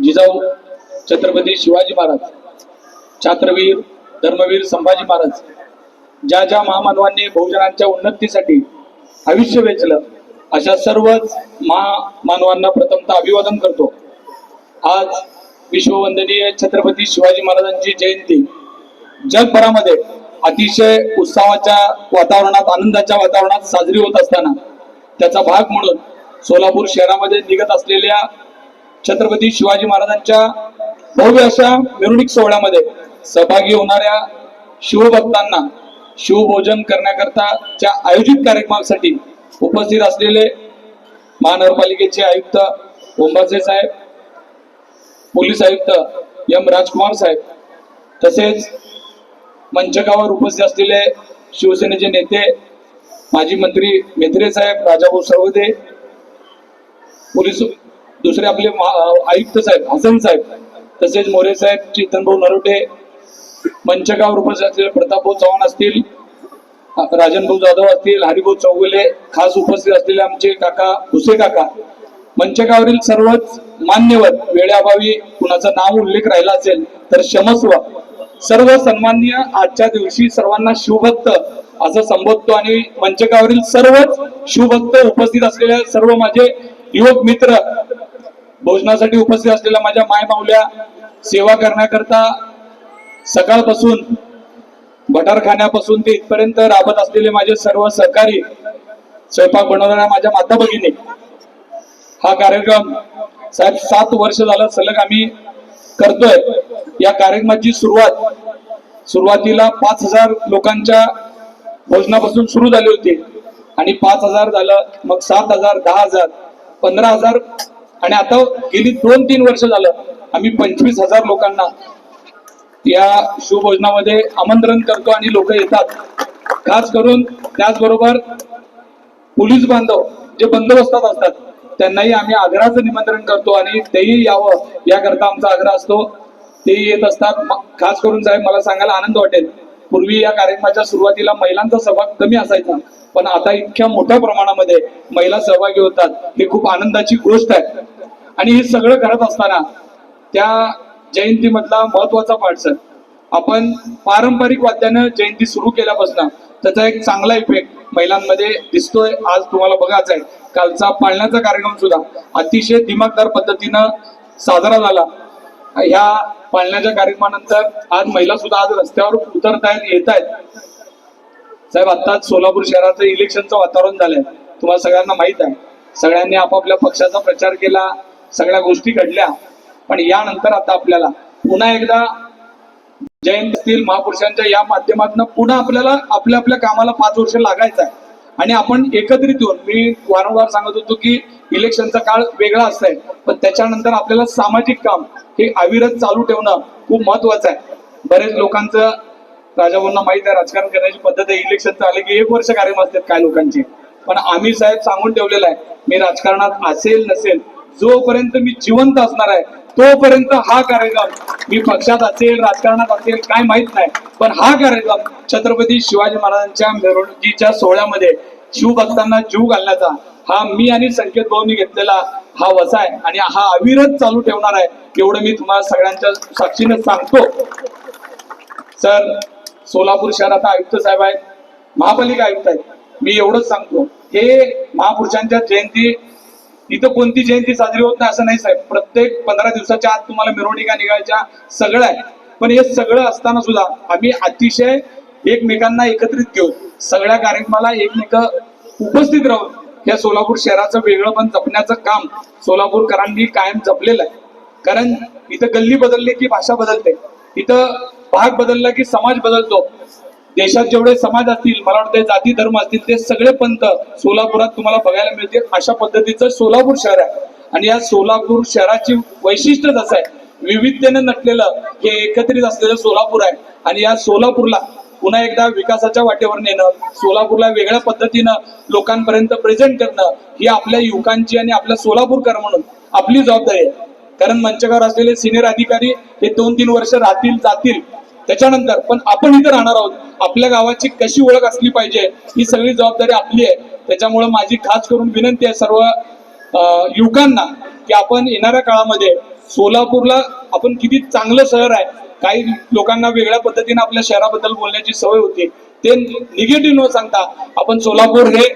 जिजाऊ छत्रपती शिवाजी महाराज, छात्रवीर धर्मवीर संभाजी महाराज, ज्या ज्या महामानवांनी बहुजनांच्या उन्नतीसाठी आयुष्य वेचलं, अशा सर्वच महामानवांना प्रथमतः अभिवादन करतो। आज विश्ववंदनीय छत्रपती शिवाजी महाराजांची जयंती जगभरामध्ये अतिशय उत्साहाच्या वातावरणात, आनंदाच्या वातावरणात साजरी होत असताना त्याचा भाग म्हणून सोलापूर शहरामध्ये निघत असलेल्या छत्रपती शिवाजी महाराजांच्या भव्य अशा मिरवणूक सोहळ्यामध्ये सहभागी होणाऱ्या शिवभक्तांना शिवभोजन करण्याकरताच्या आयोजित कार्यक्रमासाठी उपस्थित असलेले महानगरपालिकेचे आयुक्त ओंबासे साहेब, पोलीस आयुक्त एम राजकुमार साहेब, तसेच मंचकावर उपस्थित असलेले शिवसेनेचे नेते माजी मंत्री मेत्रे साहेब, राजाभाऊ सरवदे, पोलीस दुसरे आपले आयुक्त साहेब हसन साहेब, तसेच मोरे साहेब, चेतनभाऊ नरोटे, मंचकावर उपस्थित असलेले प्रतापभाऊ चव्हाण असतील, राजनभाऊ जाधव असतील, हरिभाऊ चौगुले, खास उपस्थित असलेले आमचे काका भुसे काका, मंचकावरील सर्वच मान्यवर, वेळेअभावी कुणाचा नाव उल्लेख राहिला असेल तर क्षमस्व। सर्व सन्माननीय आजच्या दिवशी सर्वांना शिवभक्त असं संबोधतो आणि मंचकावरील सर्वच शिवभक्त उपस्थित असलेल्या सर्व माझे युवक मित्र, भोजनासाठी उपस्थित असलेल्या माझ्या माय माऊल्या, सेवा करण्याकरता सकाळपासून भटारखान्यापासून ते इथपर्यंत राबत असलेले माझे सर्व सहकारी, स्वयंपाक बनवणाऱ्या माझ्या माता भगिनी, हा कार्यक्रम साहेब 7 वर्ष झालं सलग आम्ही करतोय। या कार्यक्रमाची सुरुवातीला 5000 लोकांच्या भोजनापासून सुरू झाली होती आणि 5000 झालं, मग 7000, 10000, 15000 आणि आता गेली 2-3 वर्ष झालं आम्ही 25000 लोकांना या शिवभोजनामध्ये आमंत्रण करतो आणि लोक येतात। खास करून त्याचबरोबर पोलीस बांधव जे बंदोबस्तात असतात त्यांनाही आम्ही आग्रहाचं निमंत्रण करतो आणि तेही यावं याकरता आमचा आग्रह असतो, तेही येत असतात। खास करून साहेब मला सांगायला आनंद वाटेल, पूर्वी या कार्यक्रमाच्या सुरुवातीला महिलांचा सहभाग कमी असायचा, पण आता इतक्या मोठ्या प्रमाणामध्ये महिला सहभागी होतात, ही खूप आनंदाची गोष्ट आहे। आणि हे सगळं करत असताना त्या जयंतीमधला महत्वाचा पाठ सर, आपण पारंपरिक वाद्यानं जयंती सुरू केल्यापासून त्याचा एक चांगला इफेक्ट महिलांमध्ये दिसतोय। आज तुम्हाला बघायचं आहे, कालचा पाळण्याचा कार्यक्रम सुद्धा अतिशय दिमागदार पद्धतीनं साजरा झाला। ह्या पाळण्याच्या कार्यक्रमानंतर आज महिला सुद्धा आज रस्त्यावर उतरतायत, येत आहेत। साहेब आत्ताच सोलापूर शहराचं इलेक्शनचं वातावरण झालंय, तुम्हाला सगळ्यांना माहित आहे, सगळ्यांनी आपापल्या पक्षाचा प्रचार केला, सगळ्या गोष्टी घडल्या, पण यानंतर आता आपल्याला पुन्हा एकदा जयंती महापुरुषांच्या या माध्यमातून पुन्हा आपल्याला आपल्या आपल्या कामाला 5 वर्ष लागायचं आहे आणि आपण एकत्रित येऊन, मी वारंवार सांगत होतो की इलेक्शनचा काळ वेगळा असतंय, पण त्याच्यानंतर आपल्याला सामाजिक काम हे अविरत चालू ठेवणं खूप महत्वाचं आहे। बरेच लोकांचं राजाभाऊंना माहित आहे राजकारण करण्याची पद्धत आहे, इलेक्शनचं आले की 1 वर्ष कार्यक्रम असतात काय लोकांचे, पण आम्ही साहेब सांगून ठेवलेलं आहे, मी राजकारणात असेल नसेल, जोपर्यंत मी जिवंत असणार आहे तोपर्यंत हा कार्यक्रम, मी पक्षात असेल राजकारणात असेल काय माहित नाही, पण हा कार्यक्रम छत्रपती शिवाजी महाराजांच्या मिरवणुकीच्या सोहळ्यामध्ये शिवभक्तांना जीव घालण्याचा हा मी आणि संकेत भाऊंनी घेतलेला हा वसा आहे आणि हा अविरत चालू ठेवणार आहे, एवढं मी तुम्हाला सगळ्यांच्या साक्षीने सांगतो। सर सोलापूर शहरात आयुक्त साहेब आहेत, महापालिका आयुक्त आहेत, मी एवढंच सांगतो, हे महापुरुषांच्या जयंती इथं कोणती जयंती साजरी होत नाही असं नाही साहेब, प्रत्येक 15 दिवसाच्या आत तुम्हाला मिरवणुका निघायच्या सगळं आहे, पण हे सगळं असताना सुद्धा आम्ही अतिशय एकमेकांना एकत्रित घेऊन सगळ्या कार्यक्रमाला एकमेक उपस्थित राहून या सोलापूर शहराचं वेगळं पण जपण्याचं काम सोलापूरकरांनी कायम जपलेलं आहे। कारण इथं गल्ली बदलली की भाषा बदलते, इथं भाग बदलला की समाज बदलतो। देशात जेवढे समाज असतील, मला वाटतं जाती धर्म असतील, ते सगळे पंथ सोलापुरात तुम्हाला बघायला मिळतील, अशा पद्धतीचं सोलापूर शहर आहे। आणि या सोलापूर शहराची वैशिष्ट्यच असं आहे, विविधतेने नटलेलं हे एकत्रित असलेलं सोलापूर आहे आणि या सोलापूरला पुन्हा एकदा विकासाच्या वाटेवर नेणं, सोलापूरला वेगळ्या पद्धतीनं लोकांपर्यंत प्रेझेंट करणं ही आपल्या युवकांची आणि आपल्या सोलापूरकर म्हणून आपली जबाबदारी आहे। कारण मंचकावर असलेले सिनियर अधिकारी हे 2-3 वर्ष राहतील जातील, त्याच्यानंतर पण आपण इथे राहणार आहोत, आपल्या गावाची कशी ओळख असली पाहिजे ही सगळी जबाबदारी आपली आहे। त्याच्यामुळे माझी खास करून विनंती आहे सर्व युवकांना की आपण येणाऱ्या काळामध्ये सोलापूरला आपण किती चांगलं शहर आहे. काही लोकांना वेगळ्या पद्धतीने आपल्या शहराबद्दल बोलण्याची सवय होती, ते निगेटिव्ह न सांगता आपण सोलापूर हे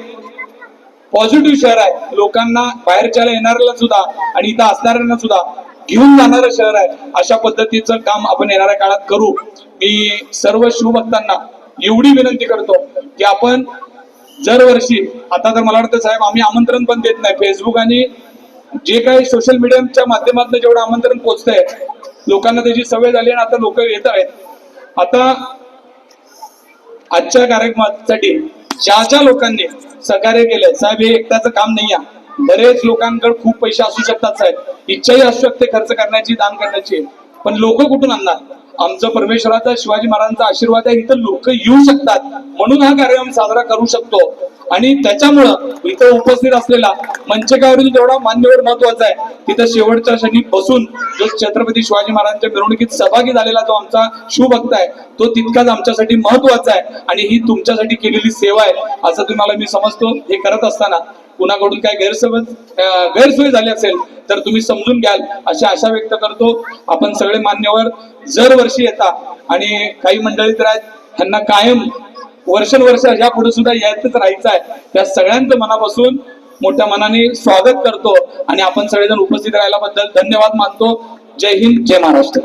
पॉझिटिव्ह शहर आहे. लोकांना बाहेरच्या येणाऱ्याला सुद्धा आणि इथं असणाऱ्यांना सुद्धा घेऊन जाणारं शहर आहे. अशा पद्धतीचं काम आपण येणाऱ्या काळात करू. मी सर्व शिवभक्तांना एवढी विनंती करतो की आपण दरवर्षी, आता तर मला वाटतं साहेब आम्ही आमंत्रण पण देत नाही, फेसबुक आणि जे काही सोशल मीडियाच्या माध्यमातून जेवढं आमंत्रण पोहोचतंय लोकांना त्याची सवय झाली आणि आता लोक येत आहेत. आता आजच्या कार्यक्रमासाठी ज्या लोकांनी सहकार्य केलंय साहेब, हे एकट्याचं काम नाही आहे. बरेच लोकांकडे खूप पैसे असू शकतात साहेब, इच्छाही असू शकते खर्च करण्याची, दान करण्याची, पण लोक कुठून आणणार? आमचं परमेश्वराचा, शिवाजी महाराजांचा आशीर्वाद आहे, इथं लोक येऊ शकतात म्हणून हा कार्यक्रम साजरा करू शकतो. आणि त्याच्यामुळं इथं उपस्थित असलेला मंचकावरील जेवढा मान्यवर महत्वाचा आहे, तिथं शेवटच्या क्षणी बसून जो छत्रपती शिवाजी महाराजांच्या मिरवणुकीत सहभागी झालेला जो आमचा शिवभक्त आहे तो तितकाच आमच्यासाठी महत्वाचा आहे. आणि ही तुमच्यासाठी केलेली सेवा आहे असं तुम्हाला मी समजतो. हे करत असताना कुणाकडून काय गैरसोय झाली असेल तर तुम्ही समजून घ्याल अशी आशा व्यक्त करतो. आपण सगळे मान्यवर दरवर्षी येतात आणि काही मंडळी तर आहेत त्यांना कायम वर्षानुवर्ष ह्या पुढे सुद्धा यायचंच राहायचं आहे. त्या सगळ्यांचं मनापासून मोठ्या मनाने स्वागत करतो आणि आपण सगळेजण उपस्थित राहिल्याबद्दल धन्यवाद मानतो. जय हिंद, जय महाराष्ट्र.